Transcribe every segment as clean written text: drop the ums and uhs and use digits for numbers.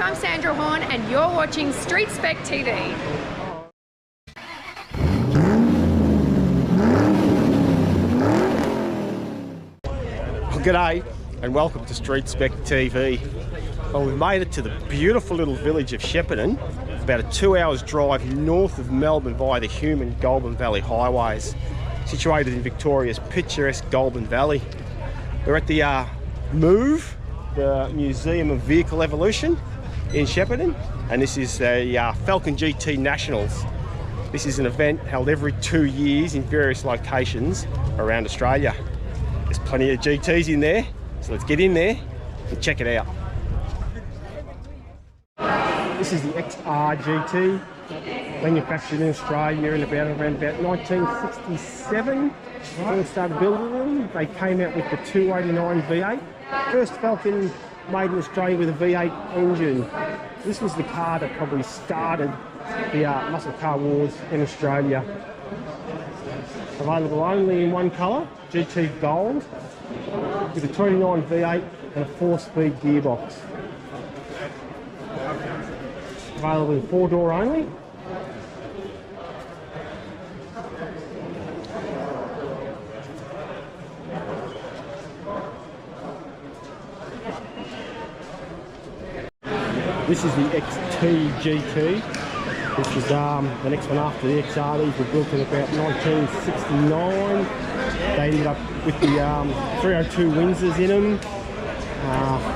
I'm Sandra Horn and you're watching StreetSpecTV. Well, g'day and welcome to StreetSpecTV. Well, we've made it to the beautiful little village of Shepparton, about a 2 hours drive north of Melbourne via the human Goulburn Valley highways, situated in Victoria's picturesque Goulburn Valley. We're at the MOVE, the Museum of Vehicle Evolution in Shepparton, and this is the Falcon GT Nationals. This is an event held every 2 years in various locations around Australia. There's plenty of GTs in there, so let's get in there and check it out. This is the XR GT, manufactured in Australia in around about 1967. When we started building them, they came out with the 289 V8. First Falcon made in Australia with a V8 engine. This was the car that probably started the muscle car wars in Australia. Available only in one colour, GT Gold, with a 289 V8 and a 4-speed gearbox. Available in 4-door only. This is the XT GT. This was the next one after the XR. These were built in about 1969. They ended up with the 302 Windsors in them,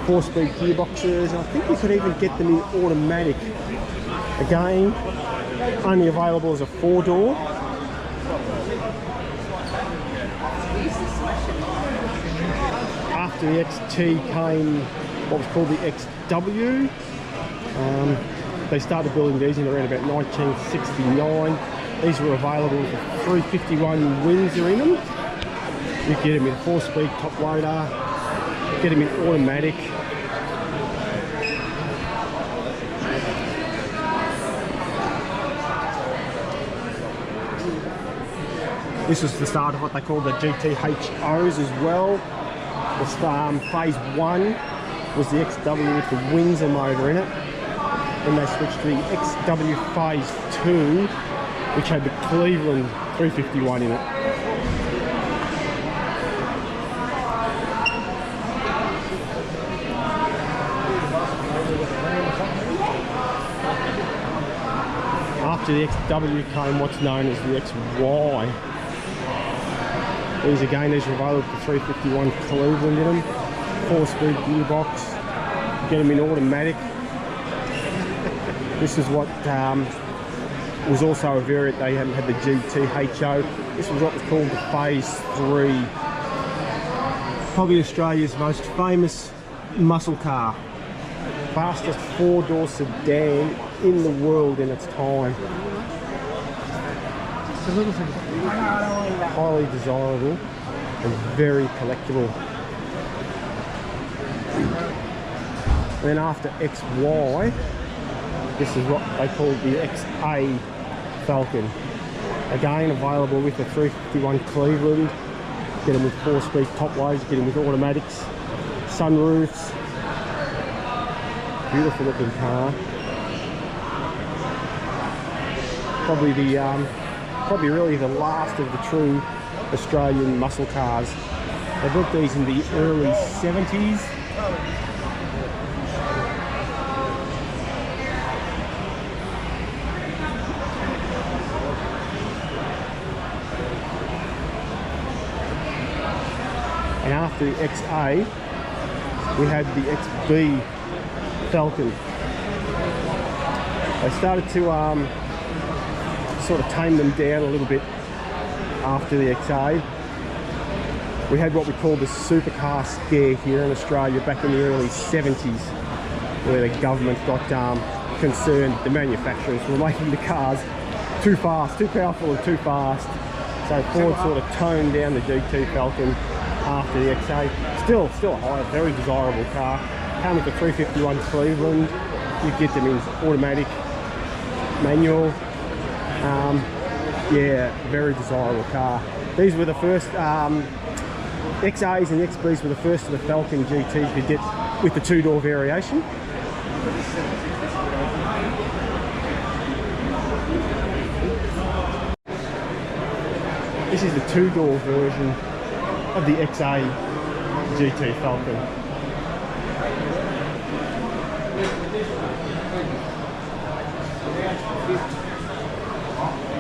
4-speed gearboxes. I think you could even get them in automatic. Again, only available as a 4-door. After the XT came what was called the XW. They started building these in around about 1969. These were available with 351 Windsor in them. You get them in 4-speed top loader, get them in automatic. This was the start of what they call the GTHOs as well. This, phase 1 was the XW with the Windsor motor in it. Then they switched to the XW Phase 2, which had the Cleveland 351 in it. After the XW came what's known as the XY. These again, these are available with the 351 Cleveland in them. 4-speed gearbox. Get them in automatic. This is what was also a variant. They hadn't had the GTHO. This was what was called the Phase 3. Probably Australia's most famous muscle car. Fastest 4-door sedan in the world in its time. Highly desirable and very collectible. Then after XY, this is what they call the XA Falcon. Again, available with the 351 Cleveland. Get them with 4-speed top loads, get them with automatics, sunroofs. Beautiful looking car. Probably really the last of the true Australian muscle cars. They built these in the early 70s. And after the XA, we had the XB Falcon. They started to sort of tame them down a little bit after the XA. We had what we call the supercar scare here in Australia back in the early 70s, where the government got concerned the manufacturers were making the cars too fast, too powerful and too fast. So Ford sort of toned down the GT Falcon after the XA. Still a high, very desirable car. Came with the 351 Cleveland. You get them in automatic, manual. Yeah, very desirable car. These were the first XAs and XBs were the first of the Falcon GTs you could get with the 2-door variation. This is the two-door version of the XA GT Falcon.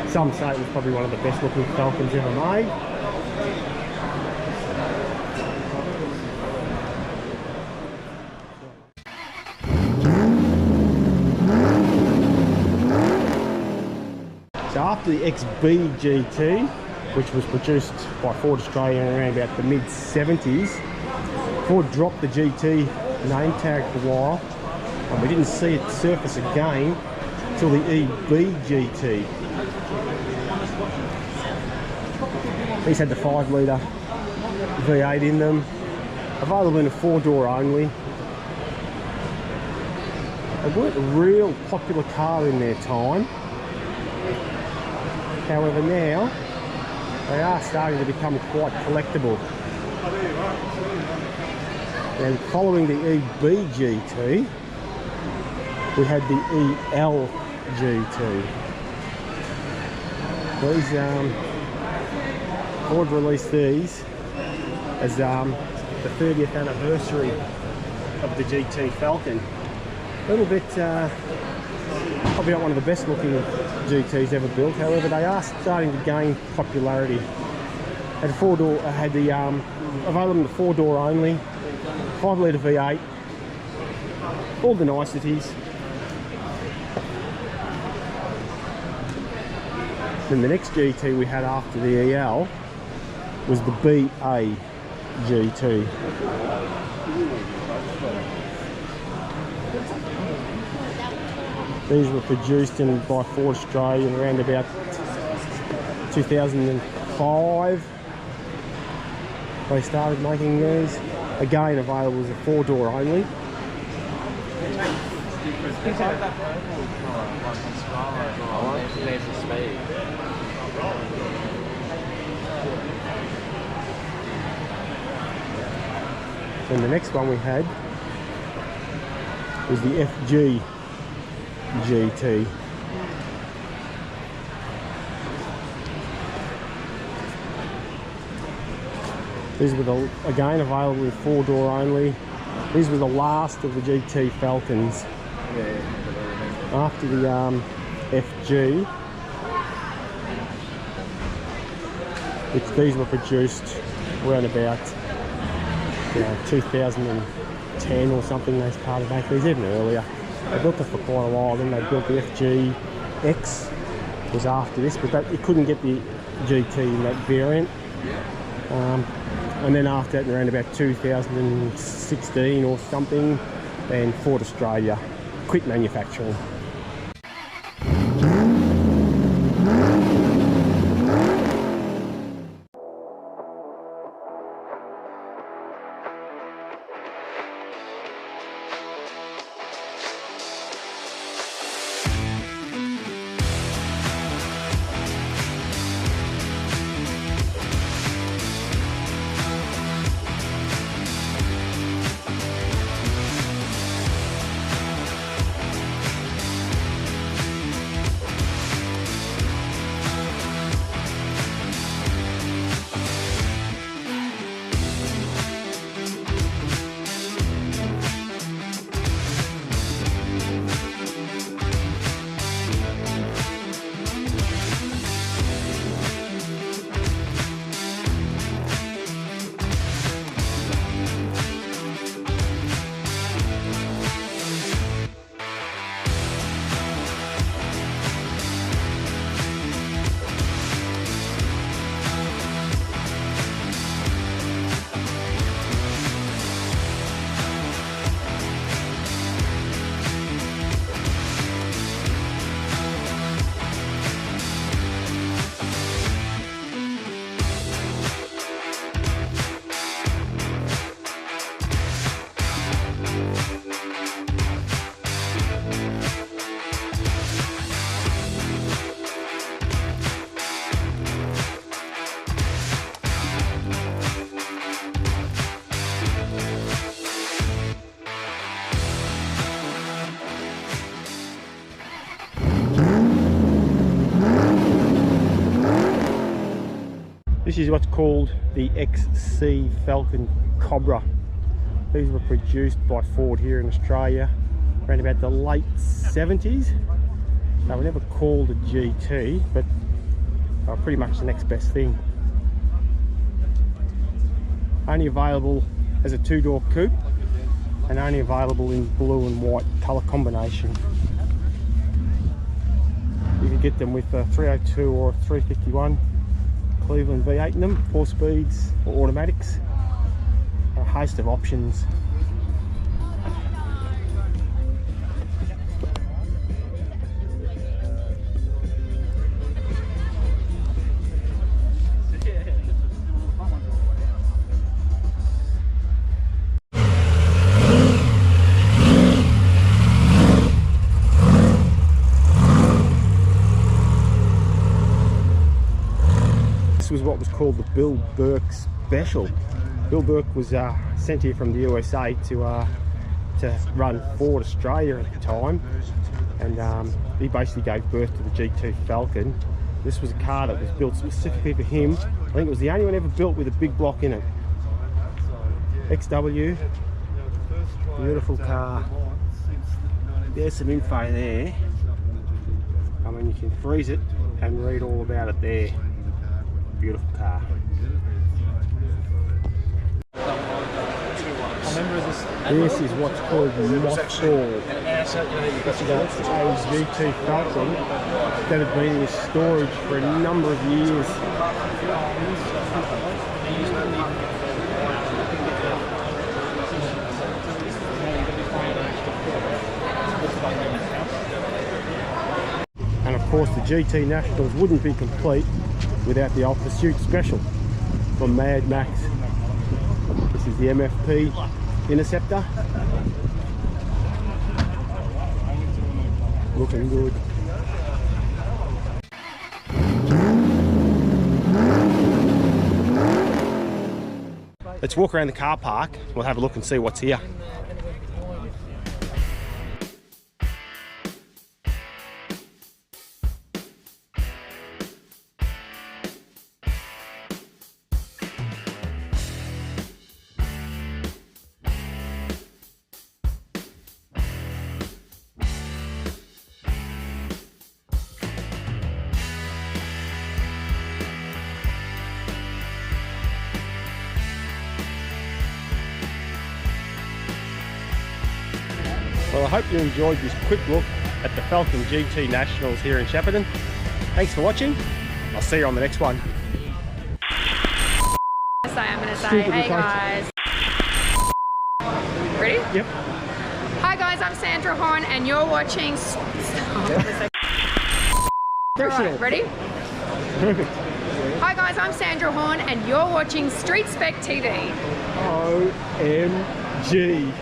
Some say it was probably one of the best looking Falcons ever made. So after the XB GT, which was produced by Ford Australia around about the mid-70s, Ford dropped the GT name tag for a while, and we didn't see it surface again until the EB GT. These had the 5-litre V8 in them, available in a 4-door only. They weren't a real popular car in their time. However, now they are starting to become quite collectible. And following the EB GT, we had the EL GT. These Ford released these as the 30th anniversary of the GT Falcon. A little bit, probably not one of the best looking GTs ever built. However, they are starting to gain popularity. Had a 4-door, had the available in the 4-door only, 5-litre V8, all the niceties. Then the next GT we had after the EL was the BA GT. These were produced by Ford Australia around about 2005. They started making these. Again, available as a 4-door only. And the next one we had was the FG GT. These were again available in 4-door only. These were the last of the GT Falcons. After the FG, which these were produced around about 2010 or something. They started making these even earlier. They built it for quite a while. Then they built the FGX, was after this, but it couldn't get the GT in that variant. And then after that, around about 2016 or something, then Ford Australia quit manufacturing. This is what's called the XC Falcon Cobra. These were produced by Ford here in Australia around about the late 70s. They were never called a GT, but they were pretty much the next best thing. Only available as a two-door coupe and only available in blue and white colour combination. You can get them with a 302 or a 351 Cleveland V8 in them, 4 speeds or automatics. A host of options. This was what was called the Bill Burke Special. Bill Burke was sent here from the USA to run Ford Australia at the time, and he basically gave birth to the GT Falcon. This was a car that was built specifically for him. I think it was the only one ever built with a big block in it. XW, beautiful car. There's some info there. I mean, you can freeze it and read all about it there. Beautiful car. This is what's called mothball. This is a GT Falcon that had been in storage for a number of years. And of course the GT Nationals wouldn't be complete without the old Pursuit Special from Mad Max. This is the MFP Interceptor. Looking good. Let's walk around the car park. We'll have a look and see what's here. Well, I hope you enjoyed this quick look at the Falcon GT Nationals here in Shepparton. Thanks for watching. I'll see you on the next one. I'm going to say, hey guys. Ready? Yep. Hi guys, I'm Sandra Horn and you're watching... Right, ready? Perfect. Hi guys, I'm Sandra Horn and you're watching StreetSpecTV. OMG.